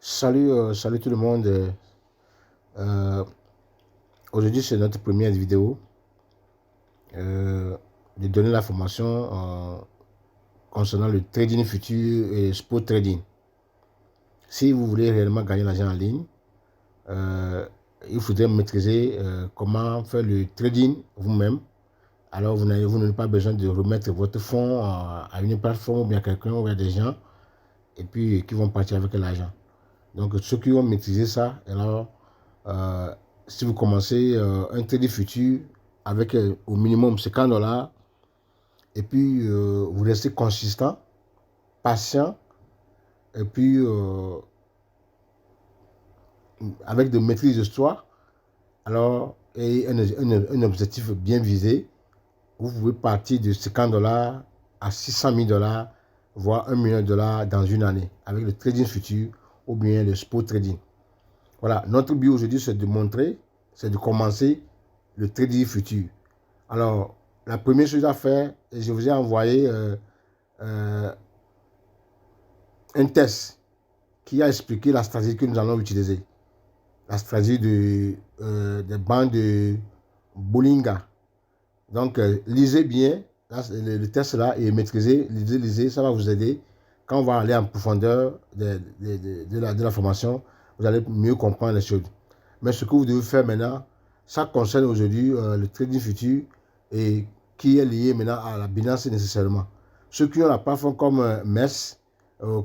Salut tout le monde. Euh, Aujourd'hui, c'est notre première vidéo de donner la formation concernant le trading futur et spot trading. Si vous voulez réellement gagner l'argent en ligne, euh, il faudrait maîtriser comment faire le trading vous-même. Alors, vous n'avez pas besoin de remettre votre fonds à une plateforme ou bien à quelqu'un ou à des gens et puis qui vont partir avec l'argent. Donc, ceux qui ont maîtrisé ça, alors, euh, si vous commencez un trading futur avec au minimum 50 dollars, et puis vous restez consistant, patient, et puis avec de maîtrise de soi, alors, et un objectif bien visé, vous pouvez partir de 50 dollars à 600 000 dollars, voire 1 million de dollars dans une année, avec le trading futur ou bien le spot trading. Voilà, notre but aujourd'hui, c'est de montrer, c'est de commencer le trading futur. Alors, la première chose à faire, je vous ai envoyé euh, un test qui a expliqué la stratégie que nous allons utiliser. La stratégie des banques de Bollinger. Donc, lisez bien le test là et maîtrisez, lisez, ça va vous aider. Quand on va aller en profondeur de la formation, vous allez mieux comprendre les choses. Mais ce que vous devez faire maintenant, ça concerne aujourd'hui le trading futur et qui est lié maintenant à la Binance nécessairement. Ceux qui ont la plateforme comme MES,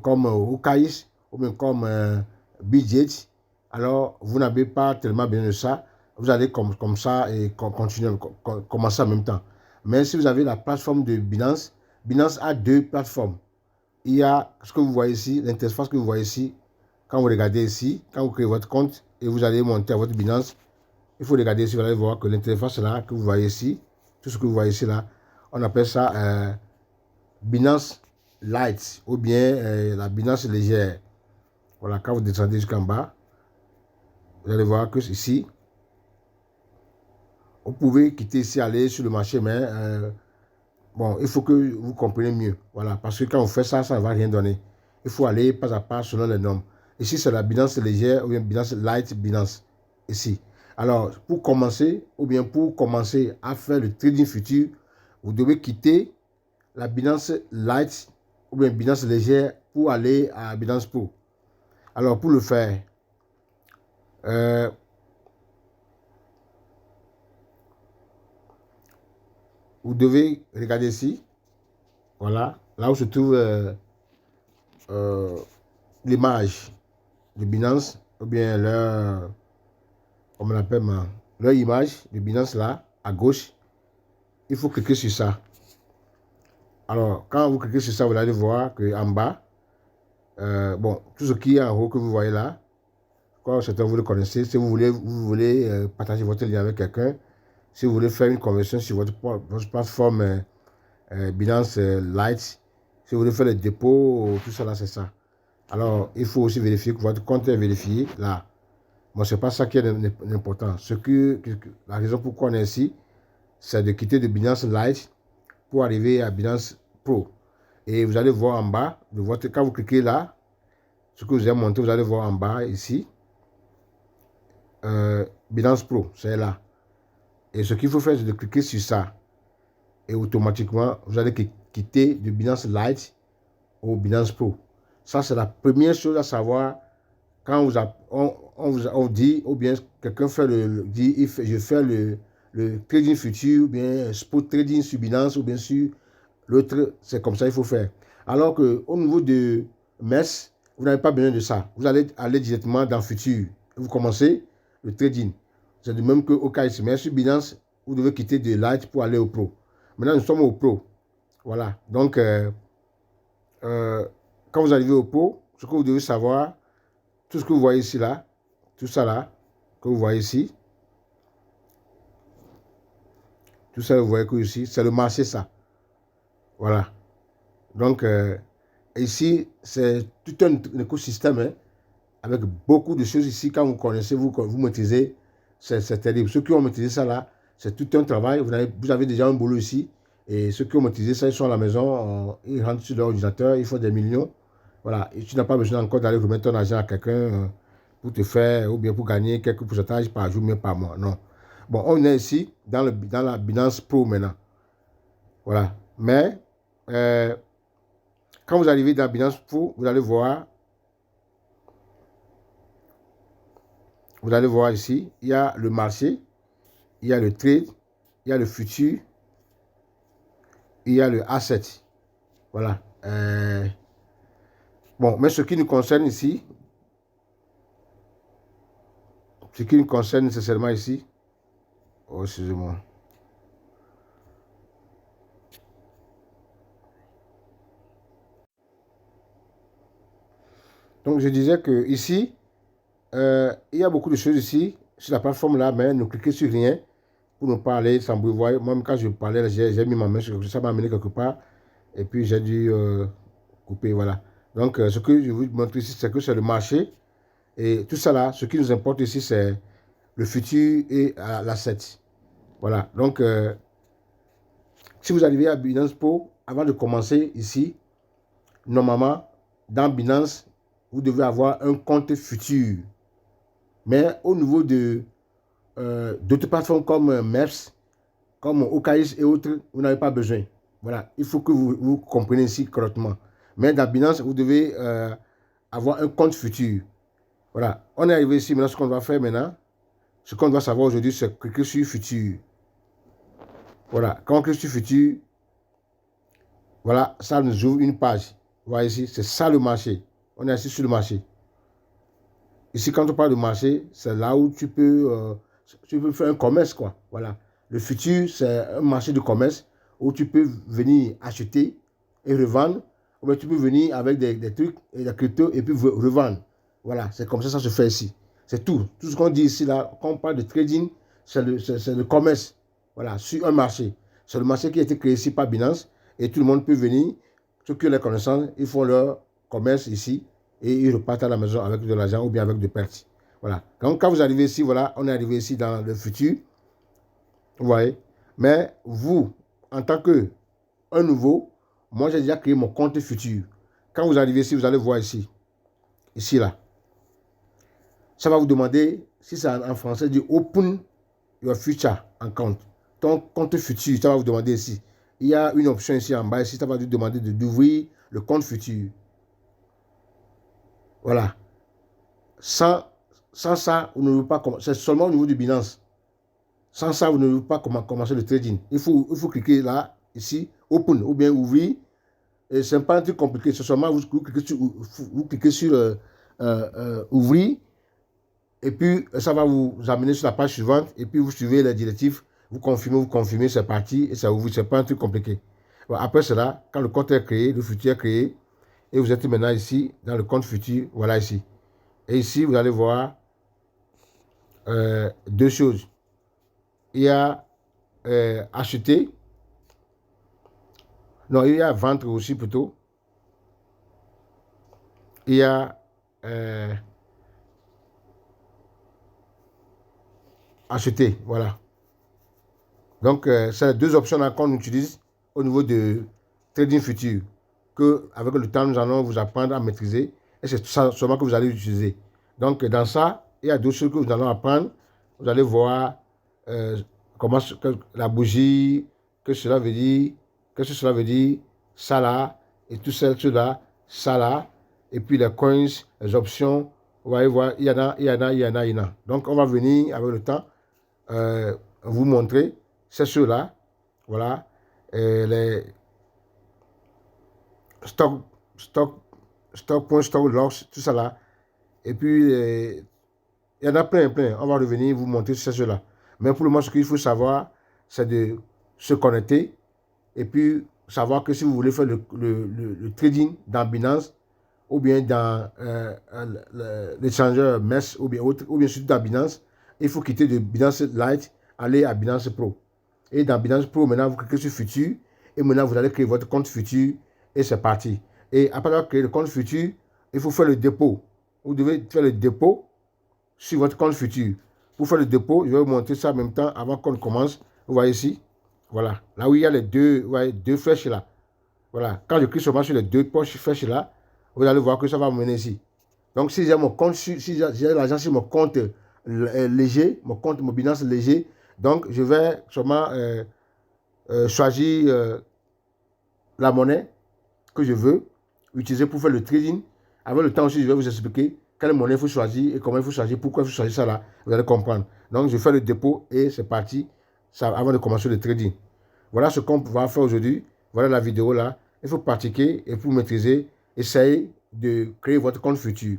comme Okais, ou bien comme BJet, alors vous n'avez pas tellement besoin de ça. Vous allez comme ça et continuer, commencer en même temps. Mais si vous avez la plateforme de Binance, Binance a deux plateformes. Il y a ce que vous voyez ici, l'interface que vous voyez ici. Quand vous regardez ici, quand vous créez votre compte et vous allez monter à votre Binance, il faut regarder ici, vous allez voir que l'interface là, que vous voyez ici, tout ce que vous voyez ici là, on appelle ça Binance Lite ou bien la Binance légère. Voilà, quand vous descendez jusqu'en bas, vous allez voir que ici, vous pouvez quitter ici, aller sur le marché, mais bon, il faut que vous compreniez mieux. Voilà, parce que quand on fait ça, ça ne va rien donner. Il faut aller pas à pas selon les normes. Ici, c'est la Binance légère ou bien Binance Light Binance. Ici. Alors, pour commencer, ou bien pour commencer à faire le trading futur, vous devez quitter la Binance Light ou bien Binance légère pour aller à Binance Pro. Alors, pour le faire, euh, vous devez regarder ici. Voilà, là où se trouve euh, l'image de Binance, ou bien leur, on l'appelle, leur image de Binance là, à gauche, il faut cliquer sur ça. Alors, quand vous cliquez sur ça, vous allez voir qu'en bas, bon, tout ce qui est en haut que vous voyez là, quand certains vous le connaissez, si vous voulez partager votre lien avec quelqu'un, si vous voulez faire une conversion sur votre plateforme Binance Lite, si vous voulez faire le dépôt, tout ça là, c'est ça. Alors, il faut aussi vérifier que votre compte est vérifié là. Bon, ce n'est pas ça qui est important. La raison pourquoi on est ici, c'est de quitter de Binance Lite pour arriver à Binance Pro. Et vous allez voir en bas, quand vous cliquez là, ce que je vous ai montré, vous allez voir en bas ici, Binance Pro, c'est là. Et ce qu'il faut faire, c'est de cliquer sur ça. Et automatiquement, vous allez quitter de Binance Lite au Binance Pro. Ça, c'est la première chose à savoir quand on dit, ou bien quelqu'un dit, je fais le trading futur, ou bien spot trading sur Binance, ou bien sur l'autre, c'est comme ça qu'il faut faire. Alors qu'au niveau de MES, vous n'avez pas besoin de ça. Vous allez aller directement dans futur. Vous commencez le trading. C'est de même qu'au cas ici. Mais sur Binance, vous devez quitter de Light pour aller au Pro. Maintenant, nous sommes au Pro. Voilà. Donc, quand vous arrivez au Pro, ce que vous devez savoir, tout ce que vous voyez ici, là, tout ça là, que vous voyez ici, tout ça, vous voyez que ici, c'est le marché, ça. Voilà. Donc, ici, c'est tout un écosystème, hein, avec beaucoup de choses ici. Quand vous connaissez, vous maîtrisez, c'est terrible. Ceux qui ont maîtrisé ça là, c'est tout un travail. Vous avez déjà un boulot ici. Et ceux qui ont maîtrisé ça, ils sont à la maison, ils rentrent sur leur ordinateur, ils font des millions. Voilà, et tu n'as pas besoin encore d'aller remettre ton argent à quelqu'un pour te faire, ou bien pour gagner quelques pourcentages par jour, mais par mois. Non. Bon, on est ici dans la Binance Pro maintenant. Voilà. Mais, quand vous arrivez dans Binance Pro, vous allez voir ici, il y a le marché, il y a le trade, il y a le futur, il y a le asset. Voilà. Bon, mais ce qui nous concerne ici, ce qui nous concerne nécessairement ici, oh, excusez-moi. Donc, je disais que ici, il y a beaucoup de choses ici, sur la plateforme là, mais ne cliquez sur rien pour ne pas aller s'embrouiller. Moi, quand je parlais, j'ai mis ma main sur quelque chose, ça m'a amené quelque part, et puis j'ai dû couper, voilà. Donc, ce que je vous montre ici, c'est que c'est le marché, et tout ça là, ce qui nous importe ici, c'est le futur et l'asset. Voilà, donc, si vous arrivez à Binance Pro, avant de commencer ici, normalement, dans Binance, vous devez avoir un compte futur. Mais au niveau d'autres plateformes comme MEPS, comme OKX et autres, vous n'avez pas besoin. Voilà, il faut que vous compreniez ici correctement. Mais dans Binance, vous devez avoir un compte futur. Voilà, on est arrivé ici. Maintenant, ce qu'on va faire maintenant, ce qu'on doit savoir aujourd'hui, c'est cliquer sur futur. Voilà, quand on clique sur futur, voilà, ça nous ouvre une page. Vous voyez ici, c'est ça le marché. On est assis sur le marché. Ici, quand on parle de marché, c'est là où tu peux faire un commerce, quoi. Voilà. Le futur, c'est un marché de commerce où tu peux venir acheter et revendre. Ou bien tu peux venir avec des trucs et des cryptos et puis revendre. Voilà, c'est comme ça que ça se fait ici. C'est tout. Tout ce qu'on dit ici, là, quand on parle de trading, c'est le commerce. Voilà, sur un marché. C'est le marché qui a été créé ici par Binance et tout le monde peut venir. Ceux qui ont les connaissances, ils font leur commerce ici et ils repartent à la maison avec de l'argent ou bien avec de pertes. Voilà. Quand vous arrivez ici, voilà, on est arrivé ici dans le futur. Vous voyez. Mais vous, en tant qu'un nouveau, moi j'ai déjà créé mon compte futur. Quand vous arrivez ici, vous allez voir ici. Ici, là. Ça va vous demander, si c'est en français, dit Open Your Future Account. Ton compte futur, ça va vous demander ici. Il y a une option ici en bas, ici, ça va vous demander d'ouvrir le compte futur. Voilà. Sans ça, vous ne pouvez pas commencer. C'est seulement au niveau du Binance. Sans ça, vous ne pouvez pas commencer le trading. Il faut cliquer là, ici, Open, ou bien ouvrir. Et ce n'est pas un truc compliqué. C'est seulement vous cliquez sur ouvrir. Et puis, ça va vous amener sur la page suivante. Et puis, vous suivez les directives. Vous confirmez, c'est parti. Et ça ouvre. Ce n'est pas un truc compliqué. Bon, après cela, quand le compte est créé, le futur est créé. Et vous êtes maintenant ici, dans le compte futur. Voilà ici. Et ici, vous allez voir deux choses. Il y a acheter. Non, il y a vendre aussi plutôt. Il y a acheter, voilà. Donc, c'est les deux options qu'on utilise au niveau de trading futur, que avec le temps, nous allons vous apprendre à maîtriser, et c'est ça seulement que vous allez utiliser. Donc, dans ça, il y a d'autres choses que nous allons apprendre. Vous allez voir comment la bougie, que cela veut dire, qu'est-ce que cela veut dire, ça là, et tout ça, ça là, et puis les coins, les options, vous allez voir, il y en a. Donc, on va venir avec le temps vous montrer, c'est ceux-là, voilà, les stock, point, stock loss, tout ça là, et puis il y en a plein, on va revenir vous montrer c'est ceux-là. Mais pour le moment, ce qu'il faut savoir, c'est de se connecter, et puis savoir que si vous voulez faire le trading dans Binance, ou bien dans l'échangeur MES, ou bien surtout dans Binance, il faut quitter de Binance Lite, aller à Binance Pro. Et dans Binance Pro, maintenant, vous cliquez sur Futur, et maintenant, vous allez créer votre compte Futur, et c'est parti. Et après avoir créé le compte Futur, il faut faire le dépôt. Vous devez faire le dépôt sur votre compte Futur. Pour faire le dépôt, je vais vous montrer ça en même temps, avant qu'on commence. Vous voyez ici, voilà, là où il y a les deux, vous voyez, deux flèches là. Voilà, quand je clique seulement sur les deux flèches là, Vous allez voir que ça va me mener ici. Donc, si j'ai mon compte, si j'ai l'argent sur mon compte léger, mon Binance léger, donc je vais sûrement choisir la monnaie que je veux utiliser pour faire le trading. Avec le temps aussi, je vais vous expliquer quelle monnaie il faut choisir et comment il faut choisir, pourquoi il faut choisir ça là. Vous allez comprendre. Donc, je fais le dépôt et c'est parti ça, avant de commencer le trading. Voilà ce qu'on va faire aujourd'hui. Voilà la vidéo là. Il faut pratiquer et pour maîtriser, essayez de créer votre compte futur.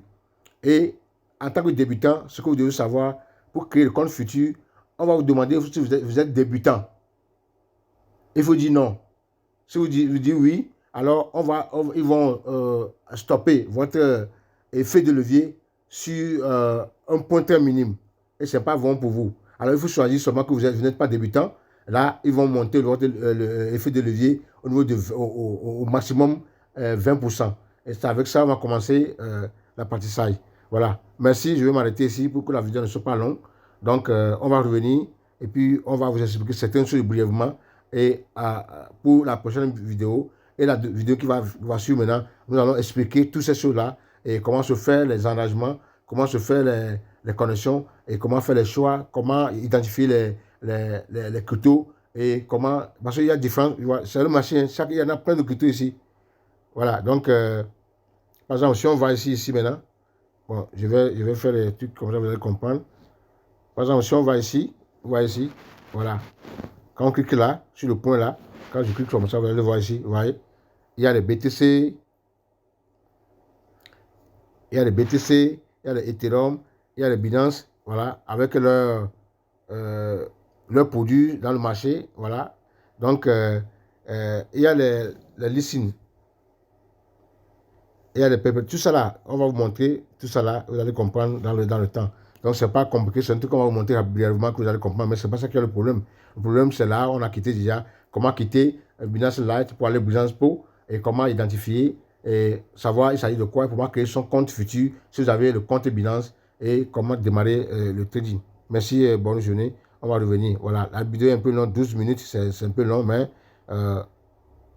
Et en tant que débutant, ce que vous devez savoir, pour créer le compte futur, on va vous demander si vous êtes débutant. Il faut dire non. Si vous dites oui, alors ils vont stopper votre effet de levier sur un pointeur minime. Et ce n'est pas bon pour vous. Alors, il faut choisir seulement que vous n'êtes pas débutant. Là, ils vont monter l'effet de levier au niveau au maximum 20%. Et c'est avec ça, on va commencer l'apprentissage. Voilà. Merci, je vais m'arrêter ici pour que la vidéo ne soit pas longue. Donc, on va revenir et puis on va vous expliquer certaines choses brièvement. Et pour la prochaine vidéo et la vidéo qui va suivre maintenant, nous allons expliquer toutes ces choses-là et comment se faire les engagements, comment se faire les connexions et comment faire les choix, comment identifier les cryptos et comment... Parce qu'il y a différents... C'est le marché, il y en a plein de cryptos ici. Voilà, donc, par exemple, si on va ici maintenant, bon, je vais faire les trucs comme ça, vous allez comprendre. Par exemple, si on va ici, voilà. Quand on clique là, sur le point là, quand je clique comme ça, vous allez le voir ici, vous voyez, il y a les BTC, il y a les Ethereum, il y a les Binance, voilà, avec leurs produits dans le marché, voilà. Donc, il y a les listings, il y a les papers, tout ça là, on va vous montrer, tout ça là, vous allez comprendre dans le temps. Donc, c'est pas compliqué, c'est un truc qu'on va vous montrer brièvement que vous allez comprendre, mais c'est pas ça qui est le problème. Le problème, c'est là, on a quitté déjà, comment quitter Binance Lite pour aller Binance Pro et comment identifier et savoir il s'agit de quoi, comment créer son compte futur si vous avez le compte Binance et comment démarrer le trading. Merci, bonne journée. On va revenir. Voilà, la vidéo est un peu longue, 12 minutes, c'est un peu long, mais